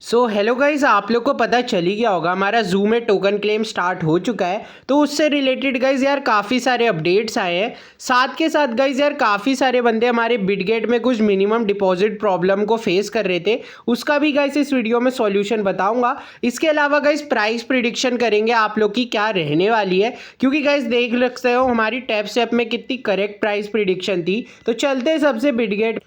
Hello guys, आप लोग को पता चल ही गया होगा हमारा जू में टोकन क्लेम स्टार्ट हो चुका है। तो उससे रिलेटेड गाइस यार काफ़ी सारे अपडेट्स आए हैं। साथ के साथ गाइस यार काफ़ी सारे बंदे हमारे बिटगेट में कुछ मिनिमम डिपॉजिट प्रॉब्लम को फेस कर रहे थे, उसका भी गाइस इस वीडियो में सॉल्यूशन बताऊंगा। इसके अलावा गाइस प्राइस प्रिडिक्शन करेंगे आप लोग की क्या रहने वाली है, क्योंकि गाइस देख सकते हो हमारी टैप से में कितनी करेक्ट प्राइस प्रिडिक्शन थी। तो चलते हैं सबसे बिटगेट।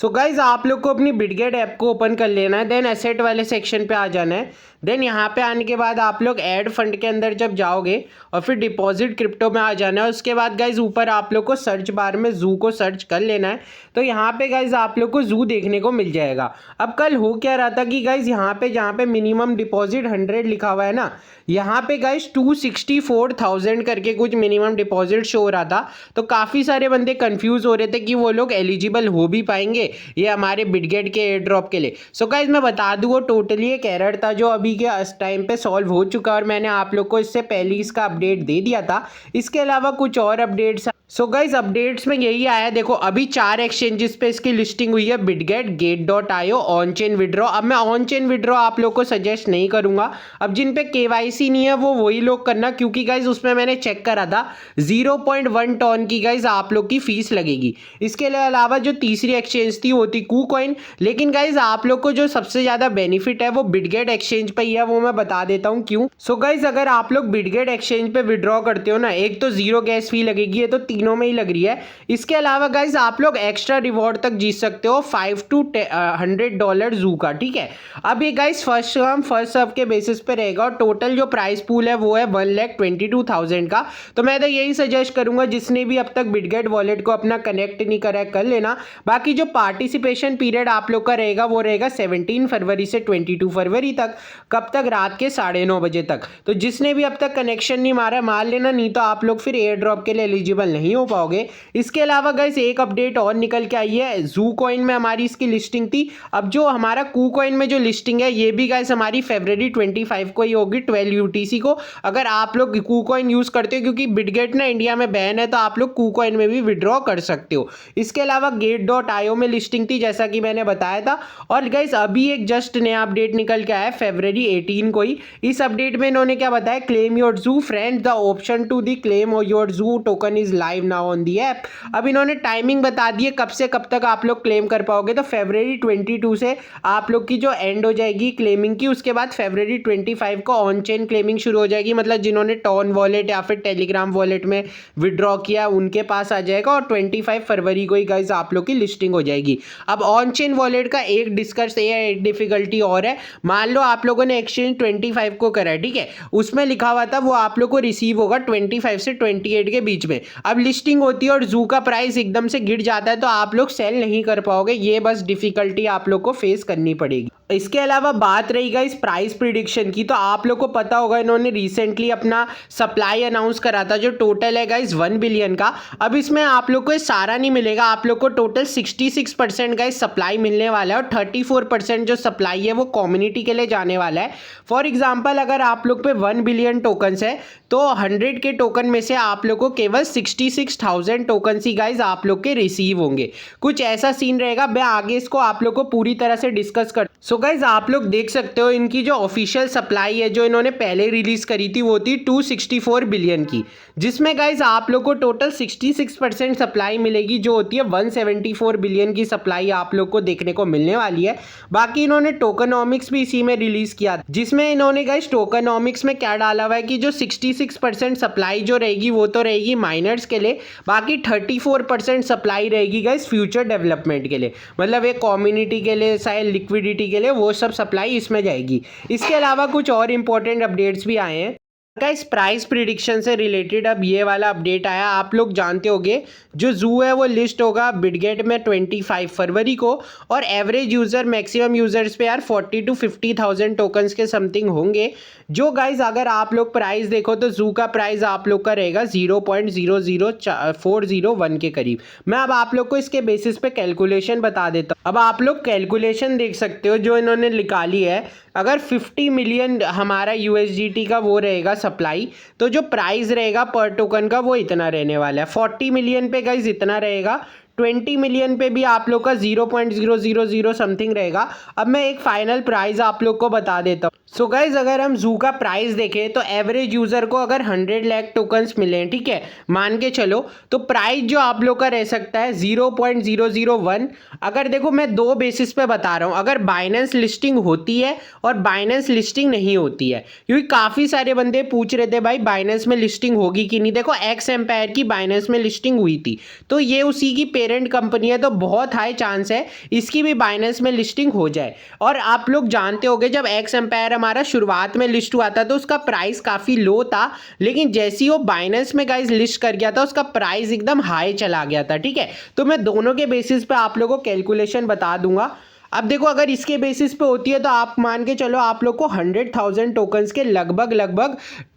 गाइज आप लोग को अपनी बिटगेट ऐप को ओपन कर लेना है, देन एसेट वाले सेक्शन पे आ जाना है। देन यहाँ पे आने के बाद आप लोग ऐड फंड के अंदर जब जाओगे और फिर डिपॉजिट क्रिप्टो में आ जाना है। उसके बाद गाइज ऊपर आप लोग को सर्च बार में जू को सर्च कर लेना है। तो यहाँ पे गाइज आप लोग को जू देखने को मिल जाएगा। अब कल हो क्या रहा था कि गाइज यहाँ पे जहाँ पे मिनिमम डिपॉजिट 100 लिखा हुआ है ना, यहाँ पे गाइज 264,000 करके कुछ मिनिमम डिपॉजिट शो हो रहा था। तो काफ़ी सारे बंदे कंफ्यूज हो रहे थे कि वो लोग एलिजिबल हो भी पाएंगे ये हमारे बिटगेट के एयर ड्रॉप के लिए। गाइज मैं बता दूं वो टोटली एक एरर था जो अभी के टाइम पे सॉल्व हो चुका है और मैंने आप लोग को इससे पहले इसका अपडेट दे दिया था। इसके अलावा कुछ और अपडेट्स गाइज अपडेट्स में यही आया, देखो अभी 4 एक्सचेंजेस पे इसकी लिस्टिंग हुई है, बिटगेट, गेट.io, ऑन चेन विड्रॉ। अब मैं ऑन चेन विड्रॉ आप लोग को सजेस्ट नहीं करूंगा। अब जिन पे केवाईसी नहीं है वो वही लोग करना, क्योंकि गाइज उसमें मैंने चेक करा था 0.1 टन की गाइज आप लोग की फीस लगेगी। इसके अलावा जो तीसरी एक्सचेंज थी वो थी KuCoin। लेकिन गाइज आप लोग को जो सबसे ज्यादा बेनिफिट है वो बिटगेट एक्सचेंज पे ही है, वो मैं बता देता हूँ क्यों। गाइज अगर आप लोग बिटगेट एक्सचेंज पे विड्रॉ करते हो ना, एक तो जीरो गैस फी लगेगी, ये तो तीनों में ही लग रही है। इसके अलावा गाइज आप लोग एक्स्ट्रा रिवॉर्ड तक जीत सकते हो $5 to $100 जू का, ठीक है। अब ये guys first come first serve के बेसिस पे रहेगा और टोटल जो प्राइस पूल है वो है 1,22,000 का। तो मैं तो यही सजेस्ट करूंगा जिसने भी अब तक बिटगेट वॉलेट को अपना कनेक्ट नहीं करा कर लेना। बाकी जो पार्टिसिपेशन पीरियड आप लोग का रहेगा वो रहेगा 17 फरवरी से 22 फरवरी तक। कब तक? रात के 9:30 बजे तक। तो जिसने भी अब तक कनेक्शन नहीं मारा मार लेना, नहीं तो आप लोग फिर एयर ड्रॉप के लिए एलिजिबल नहीं हो पाओगे। इसके अलावा गाइस एक अपडेट और निकल के आई है, जू कॉइन में हमारी इसकी लिस्टिंग थी। अब जो हमारा KuCoin में जो लिस्टिंग है ये भी गाइस हमारी फरवरी 25 को ही होगी 12 UTC को। अगर आप लोग KuCoin यूज करते हो, क्योंकि बिटगेट ना इंडिया में बैन है, तो आप लोग KuCoin में भी विड्रॉ कर सकते हो। इसके अलावा गेट.io में लिस्टिंग थी जैसा कि मैंने बताया था। और गाइस अभी एक जस्ट नया अपडेट निकल के आया है फरवरी 18 को ही। इस अपडेट में इन्होंने क्या बताया, claim your zoo friend, the option to the claim your zoo token is live now on the app. अब इन्होंने टाइमिंग बता दी है कब से कब तक आप लोग क्लेम कर पाओगे। तो फरवरी 22 से आप लोग की जो एंड हो जाएगी क्लेमिंग की, उसके बाद फरवरी 25 को ऑन चेन क्लेमिंग शुरू हो जाएगी। मतलब जिन्होंने टॉन वॉलेट या फिर टेलीग्राम वॉलेट में विड्रॉ किया उनके पास आ जाएगा और 25 फरवरी को ही गाइज आप लोग की लिस्टिंग हो जाएगी। अब ऑन चेन वॉलेट का एक डिस्कस एक डिफिकल्टी और है। मान लो आप लोगों ने एक्सचेंज 25 को करा है, ठीक है, उसमें लिखा हुआ था वो आप लोग को रिसीव होगा 25 से 28 के बीच में। अब लिस्टिंग होती है और जू का प्राइस एकदम से गिर जाता है तो आप लोग सेल नहीं कर पाओगे। ये बस डिफिकल्टी आप लोग को फेस करनी पड़ेगी। इसके अलावा बात रही गाइस प्राइस प्रिडिक्शन की, तो आप लोग को पता होगा इन्होंने रिसेंटली अपना सप्लाई अनाउंस करा था जो टोटल है गाइस 1 बिलियन का। अब इसमें आप लोग को सारा नहीं मिलेगा, आप लोग को टोटल 66% गाइस सप्लाई मिलने वाला है और 34% जो सप्लाई है वो कम्युनिटी के लिए जाने वाला है। फॉर एग्जाम्पल अगर आप लोग पे 1 बिलियन टोकन्स है तो 100 के टोकन में से आप लोग को केवल 66,000 टोकन ही गाइज आप लोग के रिसीव होंगे। कुछ ऐसा सीन रहेगा, मैं आगे इसको आप लोग को पूरी तरह से डिस्कस कर। गाइज आप लोग देख सकते हो इनकी जो ऑफिशियल सप्लाई है जो इन्होंने पहले रिलीज करी थी वो थी 264 बिलियन की, जिसमें गाइज आप लोग को टोटल 66% सप्लाई मिलेगी जो होती है 174 बिलियन की सप्लाई आप लोग को देखने को मिलने वाली है। बाकी इन्होंने टोकनॉमिक्स भी इसी में रिलीज किया, जिसमें इन्होंने गाइज टोकनॉमिक्स में क्या डाला हुआ है कि जो 66% सप्लाई जो रहेगी वो तो रहेगी माइनर्स के लिए, बाकी 34% सप्लाई रहेगी गाइज फ्यूचर डेवलपमेंट के लिए, मतलब एक कम्युनिटी के लिए शायद लिक्विडिटी के लिए, वो सब सप्लाई इसमें जाएगी। इसके अलावा कुछ और इंपॉर्टेंट अपडेट्स भी आए हैं गाइस प्राइस प्रिडिक्शन से रिलेटेड। अब ये वाला अपडेट आया, आप लोग जानते होंगे जो जू है वो लिस्ट होगा बिटगेट में 25 फरवरी को और एवरेज यूजर मैक्सिमम यूजर्स पे यार 40 to 50,000 टोकन्स के समथिंग होंगे। जो गाइस अगर आप लोग प्राइस देखो तो जू का प्राइस आप लोग का रहेगा 0.00401 के करीब। मैं अब आप लोग को इसके बेसिस पे कैलकुलेशन बता देता हूँ। अब आप लोग कैलकुलेशन देख सकते हो जो इन्होंने निकाली है। अगर 50 मिलियन हमारा USDT का वो रहेगा सप्लाई, तो जो प्राइस रहेगा पर टोकन का वो इतना रहने वाला है। 40 मिलियन पे गाइज इतना रहेगा, 20 मिलियन पे भी आप लोग का 0.000 समथिंग रहेगा। अब मैं एक फाइनल प्राइस आप लोग को बता देता हूँ। सो गाइज अगर हम जू का प्राइस देखें तो एवरेज यूजर को अगर 100 लाख टोकन्स मिले, ठीक है, मान के चलो, तो प्राइस जो आप लोग का रह सकता है 0.001। अगर देखो मैं दो बेसिस पे बता रहा हूँ, अगर बाइनेंस लिस्टिंग होती है और बाइनेंस लिस्टिंग नहीं होती है, क्योंकि काफ़ी सारे बंदे पूछ रहे थे भाई बाइनेंस में लिस्टिंग होगी कि नहीं। देखो एक्स एम्पायर की बाइनेंस में लिस्टिंग हुई थी, तो ये उसी की पेरेंट कंपनी है, तो बहुत हाई चांस है इसकी भी बाइनेंस में लिस्टिंग हो जाए। और आप लोग जानते होंगे जब एक्स एम्पायर हमारा शुरुआत में लिस्ट हुआ था तो उसका प्राइस काफ़ी लो था, लेकिन जैसे ही वो बाइनेंस में गाइस लिस्ट कर गया था उसका प्राइस एकदम हाई चला गया था, ठीक है। तो मैं दोनों के बेसिस पे आप लोगों को कैलकुलेशन बता दूंगा। अब देखो अगर इसके बेसिस पे होती है तो आप मान के चलो आप लोग को 100,000 टोकन्स के लगभग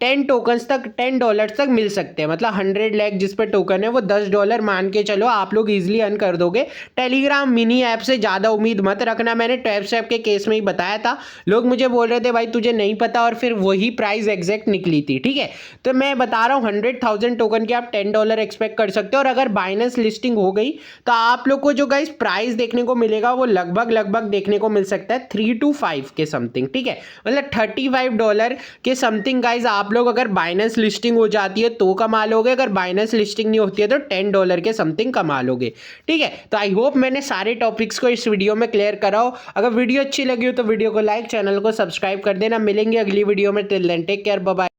10 टोकन्स तक, $10 तक मिल सकते हैं। मतलब 100 लाख जिस पे टोकन है वो $10 मान के चलो आप लोग इजीली अर्न कर दोगे। टेलीग्राम मिनी ऐप से ज़्यादा उम्मीद मत रखना, मैंने टैपस्टैप के केस में ही बताया था। लोग मुझे बोल रहे थे भाई तुझे नहीं पता, और फिर वही प्राइस एग्जैक्ट निकली थी, ठीक है। तो मैं बता रहा हूँ 100,000 टोकन के आप $10 एक्सपेक्ट कर सकते हो। और अगर बाइनेंस लिस्टिंग हो गई तो आप लोग को जो गाइस प्राइस देखने को मिलेगा वो लगभग देखने को मिल सकता है 3 to 5 के समथिंग, ठीक है। मतलब $35 के समथिंग गाइस आप लोग अगर बाइनेंस लिस्टिंग हो जाती है तो कमा लोगे, अगर बाइनेंस लिस्टिंग नहीं होती है तो $10 के समथिंग कमा लोगे, ठीक है। तो आई होप मैंने सारे टॉपिक्स को इस वीडियो में क्लियर करा हो। अगर वीडियो अच्छी लगी हो तो वीडियो को लाइक, चैनल को सब्सक्राइब कर देना। मिलेंगे अगली वीडियो में, till then take care, bye bye.